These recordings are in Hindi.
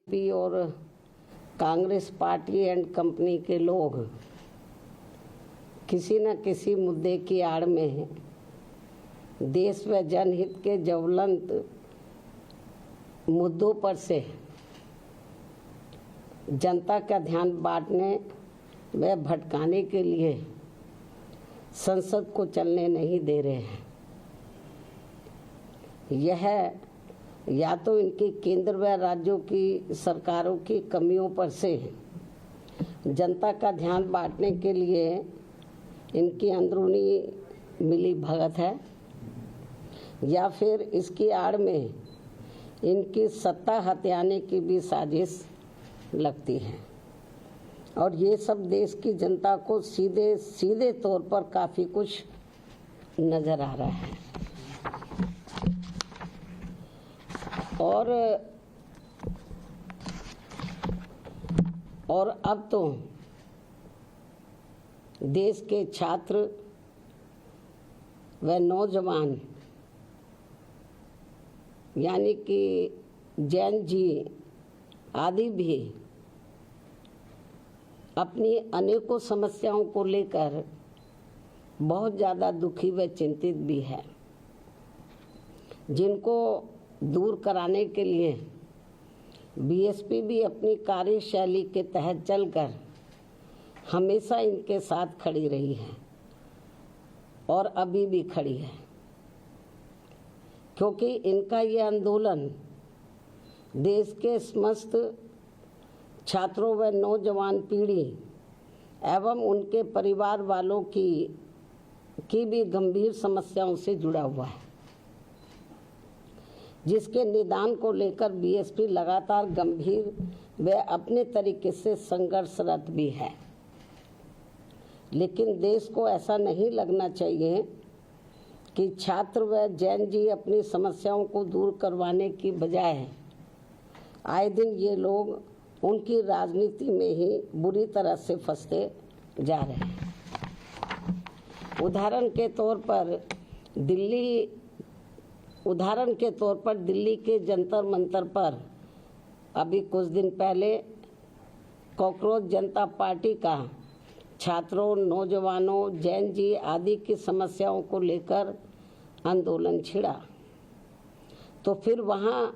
बीजेपी और कांग्रेस पार्टी एंड कंपनी के लोग किसी न किसी मुद्दे की आड़ में देश व जनहित के ज्वलंत मुद्दों पर से जनता का ध्यान बांटने व भटकाने के लिए संसद को चलने नहीं दे रहे हैं। यह या तो इनकी केंद्र व राज्यों की सरकारों की कमियों पर से जनता का ध्यान बांटने के लिए इनकी अंदरूनी मिली भगत है, या फिर इसकी आड़ में इनकी सत्ता हथियाने की भी साजिश लगती है। और ये सब देश की जनता को सीधे सीधे तौर पर काफ़ी कुछ नज़र आ रहा है। और अब तो देश के छात्र व नौजवान यानी कि जैन जी आदि भी अपनी अनेकों समस्याओं को लेकर बहुत ज़्यादा दुखी व चिंतित भी है, जिनको दूर कराने के लिए बीएसपी भी अपनी कार्यशैली के तहत चलकर हमेशा इनके साथ खड़ी रही है और अभी भी खड़ी है, क्योंकि इनका ये आंदोलन देश के समस्त छात्रों व नौजवान पीढ़ी एवं उनके परिवार वालों की भी गंभीर समस्याओं से जुड़ा हुआ है, जिसके निदान को लेकर बीएसपी लगातार गंभीर व अपने तरीके से संघर्षरत भी है। लेकिन देश को ऐसा नहीं लगना चाहिए कि छात्र व जैन जी अपनी समस्याओं को दूर करवाने की बजाय आए दिन ये लोग उनकी राजनीति में ही बुरी तरह से फंसते जा रहे हैं। उदाहरण के तौर पर दिल्ली के जंतर मंतर पर अभी कुछ दिन पहले कॉकरोच जनता पार्टी का छात्रों, नौजवानों, जैन जी आदि की समस्याओं को लेकर आंदोलन छिड़ा, तो फिर वहाँ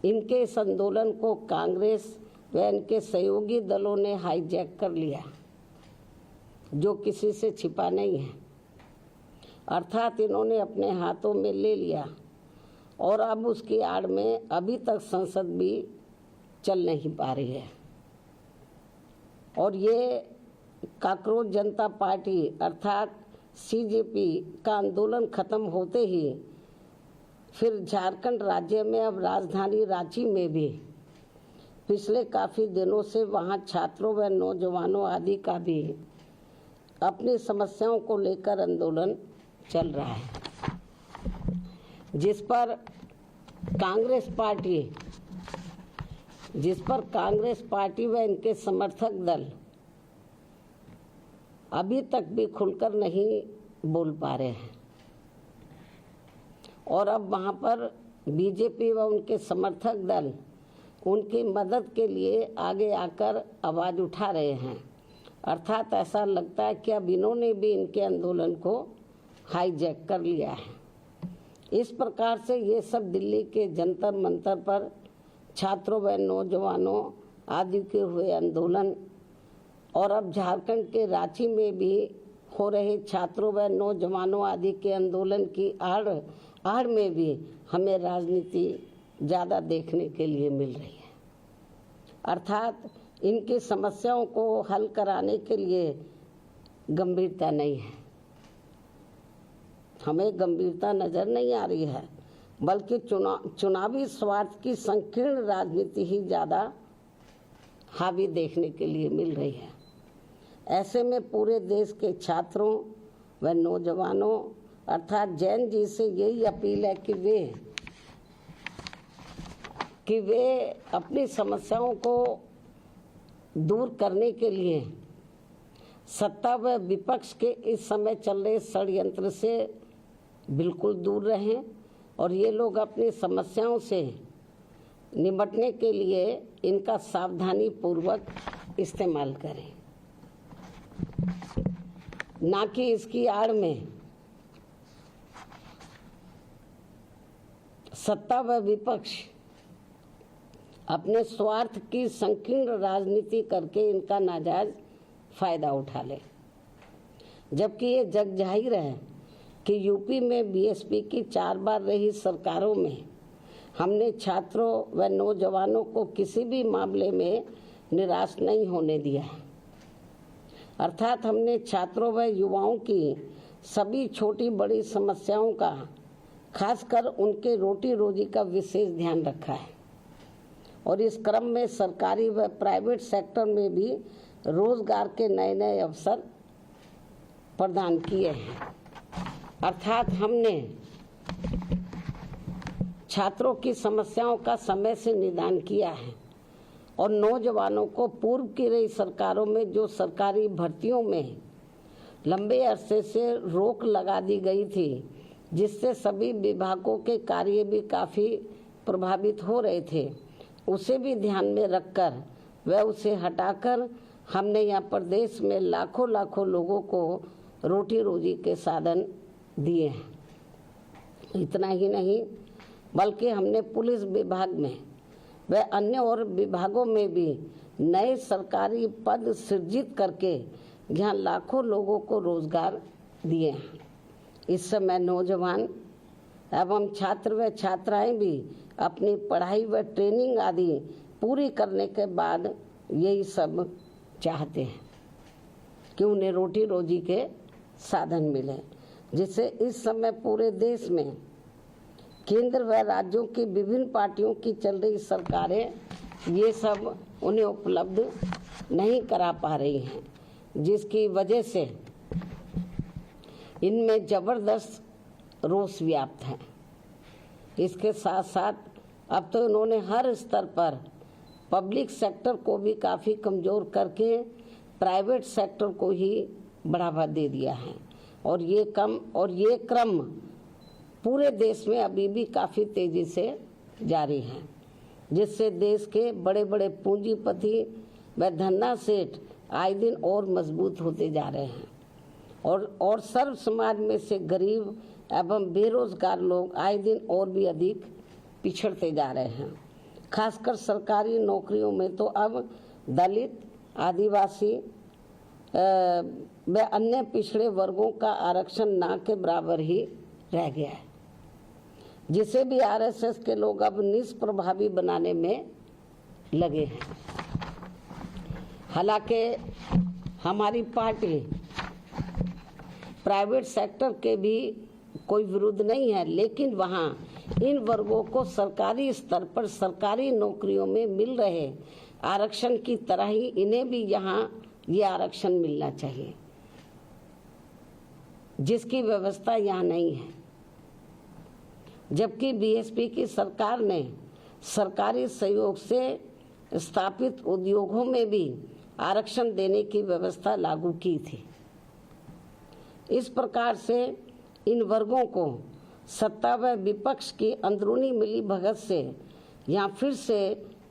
इनके इस आंदोलन को कांग्रेस व इनके सहयोगी दलों ने हाईजैक कर लिया, जो किसी से छिपा नहीं है। अर्थात इन्होंने अपने हाथों में ले लिया और अब उसकी आड़ में अभी तक संसद भी चल नहीं पा रही है। और ये कॉकरोच जनता पार्टी अर्थात सीजेपी का आंदोलन खत्म होते ही फिर झारखंड राज्य में अब राजधानी रांची में भी पिछले काफ़ी दिनों से वहाँ छात्रों व नौजवानों आदि का भी अपनी समस्याओं को लेकर आंदोलन चल रहा है, जिस पर कांग्रेस पार्टी व इनके समर्थक दल अभी तक भी खुलकर नहीं बोल पा रहे हैं। और अब वहाँ पर बीजेपी व उनके समर्थक दल उनकी मदद के लिए आगे आकर आवाज़ उठा रहे हैं। अर्थात ऐसा लगता है कि अब इन्होंने भी इनके आंदोलन को हाईजैक कर लिया है। इस प्रकार से ये सब दिल्ली के जंतर मंतर पर छात्रों व नौजवानों आदि के हुए आंदोलन और अब झारखंड के रांची में भी हो रहे छात्रों व नौजवानों आदि के आंदोलन की आड़ में भी हमें राजनीति ज़्यादा देखने के लिए मिल रही है। अर्थात इनकी समस्याओं को हल कराने के लिए गंभीरता नहीं है, हमें गंभीरता नज़र नहीं आ रही है, बल्कि चुनावी स्वार्थ की संकीर्ण राजनीति ही ज़्यादा हावी देखने के लिए मिल रही है। ऐसे में पूरे देश के छात्रों व नौजवानों अर्थात जैन जी से यही अपील है कि वे अपनी समस्याओं को दूर करने के लिए सत्ता व विपक्ष के इस समय चल रहे षड्यंत्र से बिल्कुल दूर रहें और ये लोग अपनी समस्याओं से निपटने के लिए इनका सावधानी पूर्वक इस्तेमाल करें, ना कि इसकी आड़ में सत्ता व विपक्ष अपने स्वार्थ की संकीर्ण राजनीति करके इनका नाजायज फायदा उठा ले। जबकि ये जग जाहिर है कि यूपी में बीएसपी की 4 बार रही सरकारों में हमने छात्रों व नौजवानों को किसी भी मामले में निराश नहीं होने दिया। अर्थात हमने छात्रों व युवाओं की सभी छोटी बड़ी समस्याओं का, खासकर उनके रोटी रोजी का विशेष ध्यान रखा है और इस क्रम में सरकारी व प्राइवेट सेक्टर में भी रोजगार के नए नए अवसर प्रदान किए हैं। अर्थात हमने छात्रों की समस्याओं का समय से निदान किया है और नौजवानों को पूर्व की रही सरकारों में जो सरकारी भर्तियों में लंबे अरसे से रोक लगा दी गई थी, जिससे सभी विभागों के कार्य भी काफ़ी प्रभावित हो रहे थे, उसे भी ध्यान में रखकर व उसे हटाकर हमने यहाँ प्रदेश में लाखों लाखों लोगों को रोटी रोजी के साधन दिए हैं। इतना ही नहीं बल्कि हमने पुलिस विभाग में व अन्य और विभागों में भी नए सरकारी पद सृजित करके यहाँ लाखों लोगों को रोजगार दिए हैं। इस समय नौजवान एवं छात्र व छात्राएं भी अपनी पढ़ाई व ट्रेनिंग आदि पूरी करने के बाद यही सब चाहते हैं कि उन्हें रोटी रोजी के साधन मिले, जिससे इस समय पूरे देश में केंद्र व राज्यों की विभिन्न पार्टियों की चल रही सरकारें ये सब उन्हें उपलब्ध नहीं करा पा रही हैं, जिसकी वजह से इनमें जबरदस्त रोष व्याप्त है। इसके साथ साथ अब तो इन्होंने हर स्तर पर पब्लिक सेक्टर को भी काफ़ी कमज़ोर करके प्राइवेट सेक्टर को ही बढ़ावा दे दिया है और ये क्रम पूरे देश में अभी भी काफ़ी तेज़ी से जारी है, जिससे देश के बड़े बड़े पूंजीपति व धन्ना सेठ आए दिन और मजबूत होते जा रहे हैं और सर्व समाज में से गरीब एवं बेरोजगार लोग आए दिन और भी अधिक पिछड़ते जा रहे हैं। खासकर सरकारी नौकरियों में तो अब दलित, आदिवासी व अन्य पिछड़े वर्गों का आरक्षण ना के बराबर ही रह गया है, जिसे भी आरएसएस के लोग अब निष्प्रभावी बनाने में लगे हैं। हालांकि हमारी पार्टी प्राइवेट सेक्टर के भी कोई विरोध नहीं है, लेकिन वहाँ इन वर्गों को सरकारी स्तर पर सरकारी नौकरियों में मिल रहे आरक्षण की तरह ही इन्हें भी यहाँ ये आरक्षण मिलना चाहिए, जिसकी व्यवस्था यहाँ नहीं है। जबकि बीएसपी की सरकार ने सरकारी सहयोग से स्थापित उद्योगों में भी आरक्षण देने की व्यवस्था लागू की थी। इस प्रकार से इन वर्गों को सत्ता व विपक्ष की अंदरूनी मिलीभगत से यहाँ फिर से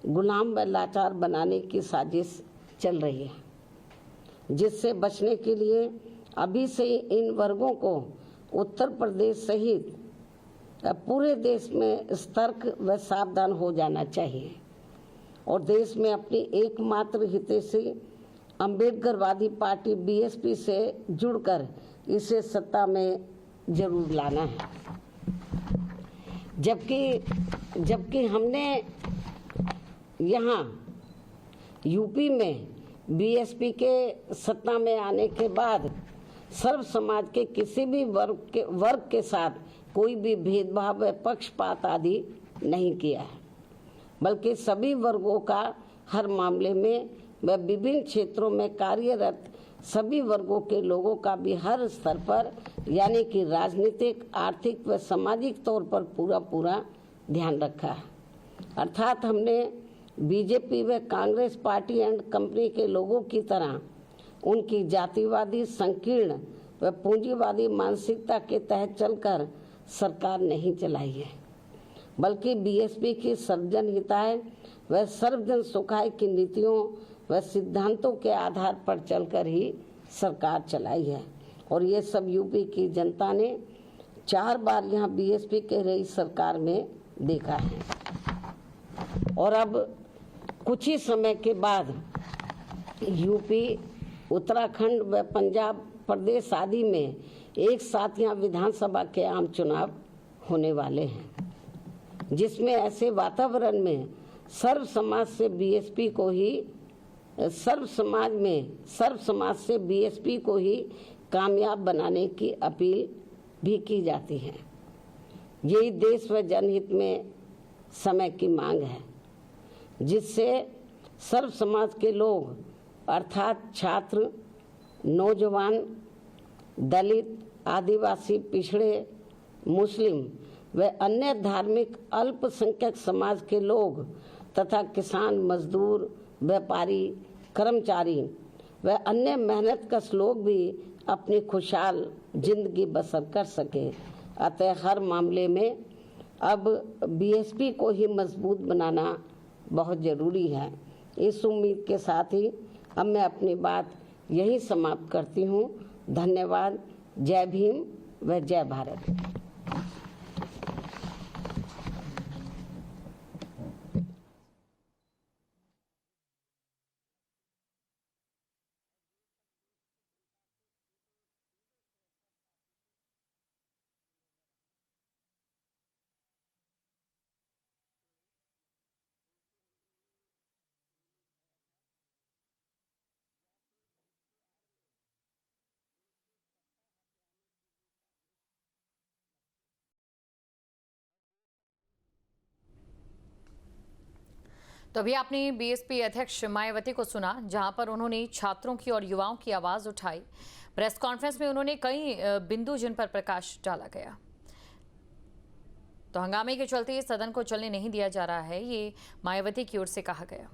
गुलाम व लाचार बनाने की साजिश चल रही है, जिससे बचने के लिए अभी से इन वर्गों को उत्तर प्रदेश सहित पूरे देश में सतर्क व सावधान हो जाना चाहिए और देश में अपनी एकमात्र हितैषी अम्बेडकरवादी पार्टी बीएसपी से जुड़कर इसे सत्ता में जरूर लाना है। जबकि हमने यहाँ यूपी में बीएसपी के सत्ता में आने के बाद सर्व समाज के किसी भी वर्ग के साथ कोई भी भेदभाव व पक्षपात आदि नहीं किया है, बल्कि सभी वर्गों का हर मामले में व विभिन्न क्षेत्रों में कार्यरत सभी वर्गों के लोगों का भी हर स्तर पर यानी कि राजनीतिक, आर्थिक व सामाजिक तौर पर पूरा ध्यान रखा है। अर्थात हमने बीजेपी व कांग्रेस पार्टी एंड कंपनी के लोगों की तरह उनकी जातिवादी, संकीर्ण व पूंजीवादी मानसिकता के तहत चलकर सरकार नहीं चलाई है, बल्कि बीएसपी की सर्वजन हिताय व सर्वजन सुखाय की नीतियों व सिद्धांतों के आधार पर चलकर ही सरकार चलाई है। और ये सब यूपी की जनता ने 4 बार यहाँ बीएसपी के रही सरकार में देखा है। और अब कुछ ही समय के बाद यूपी, उत्तराखंड व पंजाब प्रदेश आदि में एक साथ यहाँ विधानसभा के आम चुनाव होने वाले हैं, जिसमें ऐसे वातावरण में सर्व समाज से बीएसपी को ही कामयाब बनाने की अपील भी की जाती है। यही देश व जनहित में समय की मांग है, जिससे सर्व समाज के लोग अर्थात छात्र, नौजवान, दलित, आदिवासी, पिछड़े, मुस्लिम व अन्य धार्मिक अल्पसंख्यक समाज के लोग तथा किसान, मजदूर, व्यापारी, कर्मचारी व अन्य मेहनतकश लोग भी अपनी खुशहाल जिंदगी बसर कर सके। अतः हर मामले में अब बीएसपी को ही मजबूत बनाना बहुत ज़रूरी है। इस उम्मीद के साथ ही अब मैं अपनी बात यही समाप्त करती हूँ। धन्यवाद। जय भीम व जय भारत। तो अभी आपने बीएसपी अध्यक्ष मायावती को सुना, जहां पर उन्होंने छात्रों की और युवाओं की आवाज उठाई। प्रेस कॉन्फ्रेंस में उन्होंने कई बिंदु जिन पर प्रकाश डाला गया। तो हंगामे के चलते सदन को चलने नहीं दिया जा रहा है, ये मायावती की ओर से कहा गया।